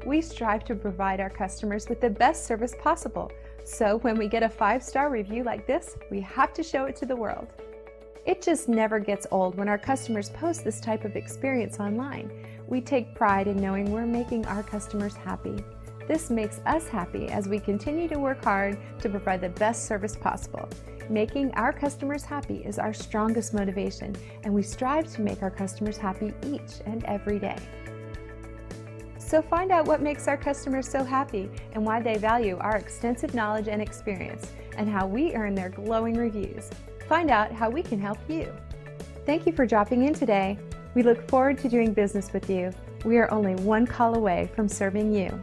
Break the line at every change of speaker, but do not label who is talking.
We strive to provide our customers with the best service possible, so when we get a 5-star review like this, we have to show it to the world. It just never gets old when our customers post this type of experience online. We take pride in knowing we're making our customers happy. This makes us happy as we continue to work hard to provide the best service possible. Making our customers happy is our strongest motivation, and we strive to make our customers happy each and every day. So find out what makes our customers so happy and why they value our extensive knowledge and experience, and how we earn their glowing reviews. Find out how we can help you. Thank you for dropping in today. We look forward to doing business with you. We are only one call away from serving you.